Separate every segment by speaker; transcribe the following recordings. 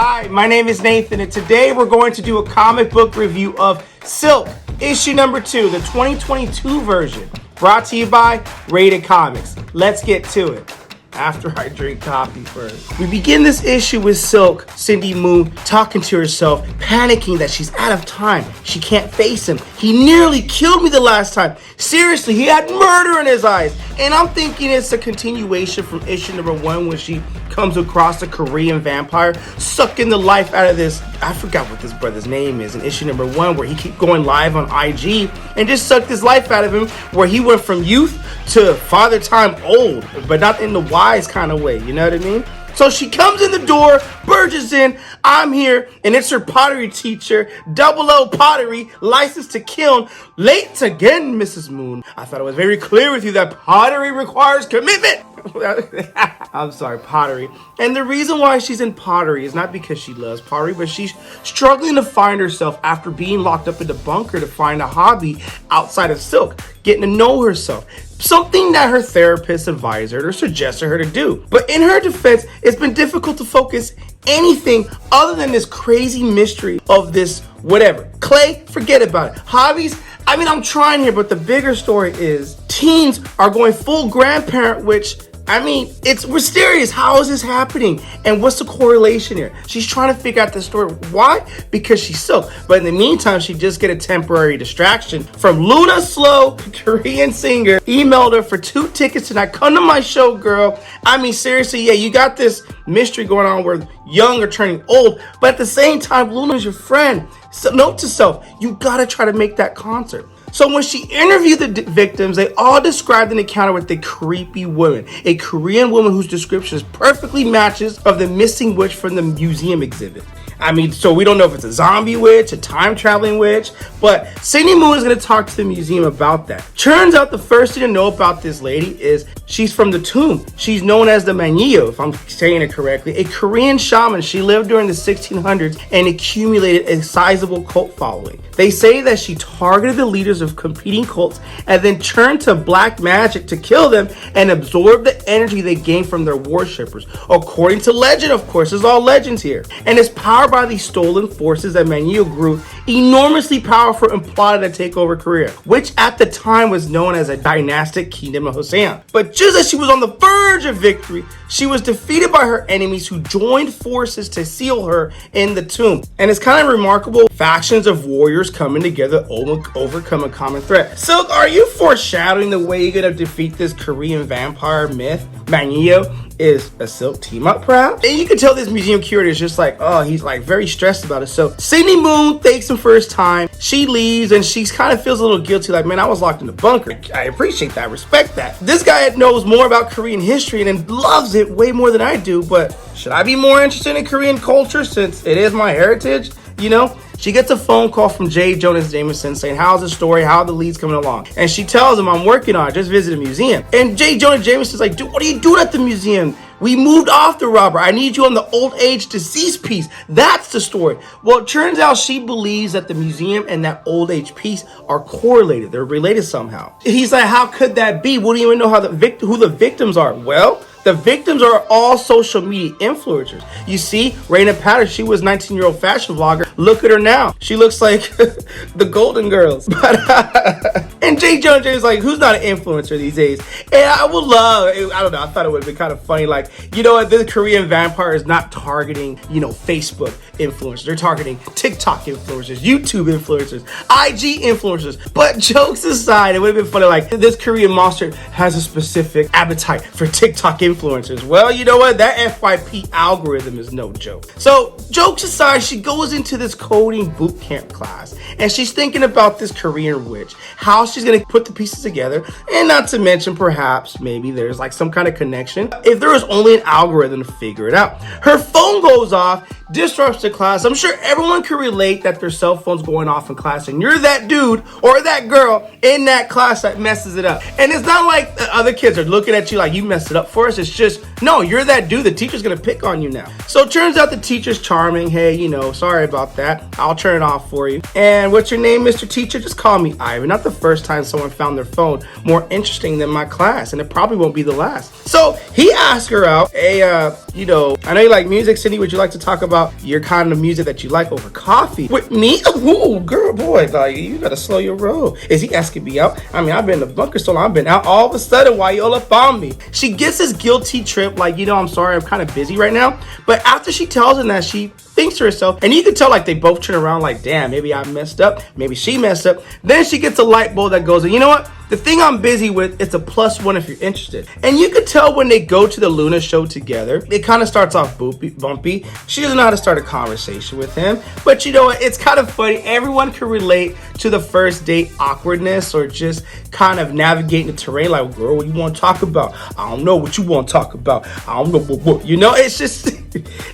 Speaker 1: Hi, my name is Nathan, and today we're going to do a comic book review of Silk, issue number 2, the 2022 version, brought to you by Rated Comics. Let's get to it. After I drink coffee first. We begin this issue with Silk, Cindy Moon, talking to herself, panicking that she's out of time. She can't face him. He nearly killed me the last time. Seriously, he had murder in his eyes. And I'm thinking it's a continuation from issue number 1 when she comes across a Korean vampire, sucking the life out of this, I forgot what this brother's name is, in issue number 1 where he kept going live on IG and just sucked his life out of him, where he went from youth to father time old, but not in the wise kind of way, you know what I mean? So she comes in the door, barges in, I'm here, and it's her pottery teacher, Double O Pottery, licensed to kill. Late again, Mrs. Moon. I thought it was very clear with you that pottery requires commitment. I'm sorry, pottery. And the reason why she's in pottery is not because she loves pottery, but she's struggling to find herself after being locked up in the bunker to find a hobby outside of Silk, getting to know herself. Something that her therapist advised her or suggested her to do. But in her defense, it's been difficult to focus anything other than this crazy mystery of this whatever. Clay, forget about it. Hobbies, I mean, I'm trying here, but the bigger story is teens are going full grandparent, which, I mean, it's mysterious. How is this happening? And what's the correlation here? She's trying to figure out the story. Why? Because she's Silk. But in the meantime, she just get a temporary distraction from Luna Slow, Korean singer, emailed her for 2 tickets tonight. Come to my show, girl. I mean, seriously, yeah, you got this mystery going on where young are turning old, but at the same time, Luna's your friend. So note to self, you gotta try to make that concert. So when she interviewed the victims, they all described an encounter with a creepy woman, a Korean woman whose description perfectly matches of the missing witch from the museum exhibit. I mean, so we don't know if it's a zombie witch, a time-traveling witch, but Cindy Moon is going to talk to the museum about that. Turns out the first thing to know about this lady is she's from the tomb. She's known as the Mytho, if I'm saying it correctly, a Korean shaman. She lived during the 1600s and accumulated a sizable cult following. They say that she targeted the leaders of competing cults and then turned to black magic to kill them and absorb the energy they gained from their worshippers. According to legend, of course, there's all legends here. And it's powered by these stolen forces that Mytho grew enormously powerful and plotted to take over Korea, which at the time was known as a dynastic kingdom of Joseon. But just as she was on the verge of victory, she was defeated by her enemies who joined forces to seal her in the tomb. And it's kind of remarkable, factions of warriors coming together to overcome a common threat. Silk, are you foreshadowing the way you're gonna defeat this Korean vampire myth? Mytho is a Silk team up, perhaps? And you can tell this museum curator is just like, oh, he's like very stressed about it. So Cindy Moon thanks him for his time. She leaves and she kind of feels a little guilty, like, man, I was locked in the bunker. I appreciate that, respect that. This guy knows more about Korean history and loves it way more than I do, but should I be more interested in Korean culture since it is my heritage? You know? She gets a phone call from J. Jonas Jameson saying, how's the story? How are the leads coming along? And she tells him, I'm working on it. Just visit a museum. And J. Jonas Jameson's like, dude, what are you doing at the museum? We moved off the robber. I need you on the old age deceased piece. That's the story. Well, it turns out she believes that the museum and that old age piece are correlated. They're related somehow. He's like, how could that be? We don't even know how who the victims are. Well, the victims are all social media influencers. You see, Raina Patterson, she was a 19-year-old fashion vlogger. Look at her now. She looks like the Golden Girls. And J. Jonah James is like, who's not an influencer these days? And I would love, I don't know, I thought it would have been kind of funny. Like, you know what, this Korean vampire is not targeting, you know, Facebook influencers. They're targeting TikTok influencers, YouTube influencers, IG influencers. But jokes aside, it would have been funny, like, this Korean monster has a specific appetite for TikTok influencers. Well, you know what? That FYP algorithm is no joke. So, jokes aside, she goes into this coding boot camp class and she's thinking about this Korean witch, how she's gonna put the pieces together, and not to mention perhaps maybe there's like some kind of connection if there was only an algorithm to figure it out. Her phone goes off, disrupts the class. I'm sure everyone can relate that their cell phone's going off in class and you're that dude or that girl in that class that messes it up. And it's not like the other kids are looking at you like you messed it up for us. It's just, no, you're that dude. The teacher's gonna pick on you now. So it turns out the teacher's charming. Hey, you know, sorry about that. I'll turn it off for you. And what's your name, Mr. Teacher? Just call me Ivan. Not the first time someone found their phone more interesting than my class, and it probably won't be the last. So he asked her out, hey, you know, I know you like music, Cindy. Would you like to talk about about your kind of music that you like over coffee. With me? Ooh, girl, boy, like, you gotta slow your roll. Is he asking me out? I mean, I've been in the bunker so long, I've been out all of a sudden while y'all up on me. She gets this guilty trip, like, I'm sorry, I'm kind of busy right now. But after she tells him that, she thinks to herself, and you can tell like they both turn around like, damn, maybe I messed up, maybe she messed up. Then she gets a light bulb that goes, and you know what? The thing I'm busy with, it's a +1 if you're interested. And you could tell when they go to the Luna show together, it kind of starts off bumpy. She doesn't know how to start a conversation with him. But you know what? It's kind of funny. Everyone can relate to the first date awkwardness or just kind of navigating the terrain. Like, girl, what you want to talk about? I don't know what you want to talk about. I don't know what. It's just,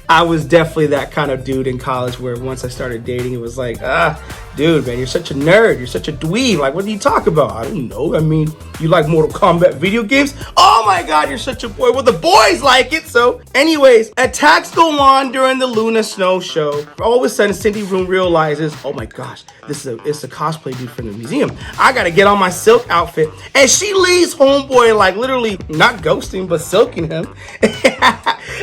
Speaker 1: I was definitely that kind of dude in college where once I started dating, it was like, dude, man, you're such a nerd. You're such a dweeb. Like, what do you talk about? I don't know. I mean, you like Mortal Kombat video games? Oh my God, you're such a boy. Well, the boys like it. So anyways, attacks go on during the Luna Snow show. All of a sudden, Cindy Room realizes, oh my gosh, it's a cosplay dude from the museum. I got to get on my silk outfit. And she leaves homeboy like literally not ghosting, but silking him.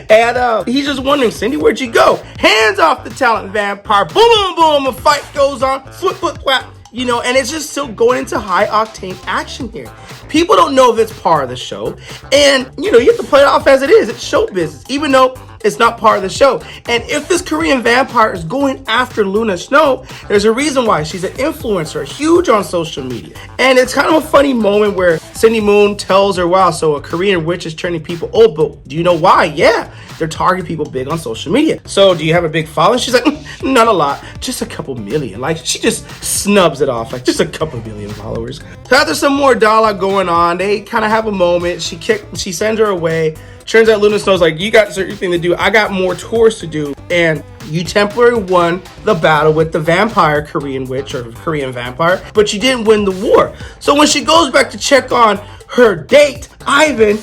Speaker 1: And he's just wondering, Cindy, where'd you go? Hands off the talent vampire. Boom, boom, boom. A fight goes on. Flip, flip, flap. And it's just still going into high octane action here. People don't know if it's part of the show. And, you have to play it off as it is. It's show business, even though it's not part of the show. And if this Korean vampire is going after Luna Snow, there's a reason why. She's an influencer, huge on social media. And it's kind of a funny moment where Cindy Moon tells her, wow, so a Korean witch is turning people old, but do you know why? Yeah, they're targeting people big on social media. So do you have a big following? She's like, not a lot, just a couple million. Like, she just snubs it off, like just a couple million followers. So after some more dialogue going on, they kind of have a moment. She sends her away. Turns out Luna Snow's like, you got certain thing to do. I got more tours to do. And you temporarily won the battle with the vampire Korean witch or Korean vampire, but you didn't win the war. So when she goes back to check on her date, Ivan,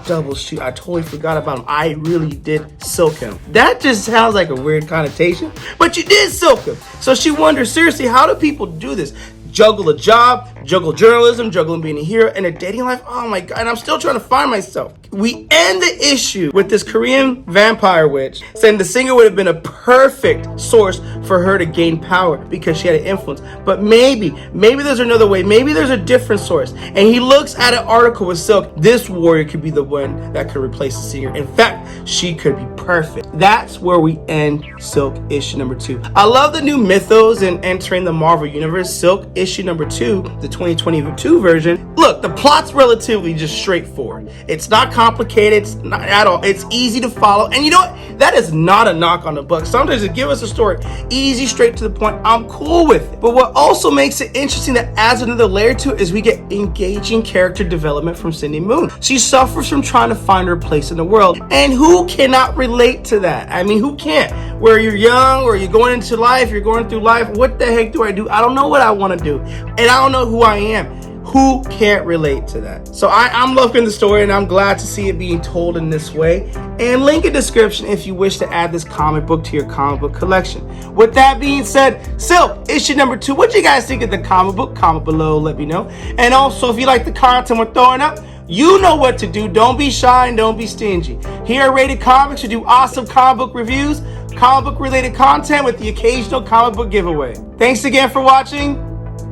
Speaker 1: double shoot. I totally forgot about him. I really did silk him. That just sounds like a weird connotation, but you did silk him. So she wonders, seriously, how do people do this? Juggle a job, juggle journalism, juggle being a hero, and a dating life. Oh my God, and I'm still trying to find myself. We end the issue with this Korean vampire witch saying the singer would have been a perfect source for her to gain power because she had an influence. But maybe there's another way. Maybe there's a different source. And he looks at an article with Silk. This warrior could be the one that could replace the singer. In fact, she could be perfect. That's where we end Silk issue number 2. I love the new mythos and entering the Marvel Universe. Silk issue number 2, the 2022 version. Look, the plot's relatively just straightforward. It's not complicated. It's not at all. It's easy to follow. And you know what? That is not a knock on the book. Sometimes they give us a story easy, straight to the point. I'm cool with it. But what also makes it interesting, that adds another layer to it, is we get engaging character development from Cindy Moon. She suffers from trying to find her place in the world. And who cannot relate to that? I mean, who can't? Where you're young or you're going into life, you're going through life. What the heck do? I don't know what I want to do. And I don't know who I am. Who can't relate to that? So I'm loving the story, and I'm glad to see it being told in this way. And link in description if you wish to add this comic book to your comic book collection. With that being said, Silk, issue number 2. What you guys think of the comic book? Comment below, let me know. And also, if you like the content we're throwing up, you know what to do. Don't be shy and don't be stingy. Here at Rated Comics, we do awesome comic book reviews, comic book related content with the occasional comic book giveaway. Thanks again for watching.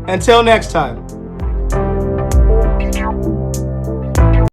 Speaker 1: Until next time.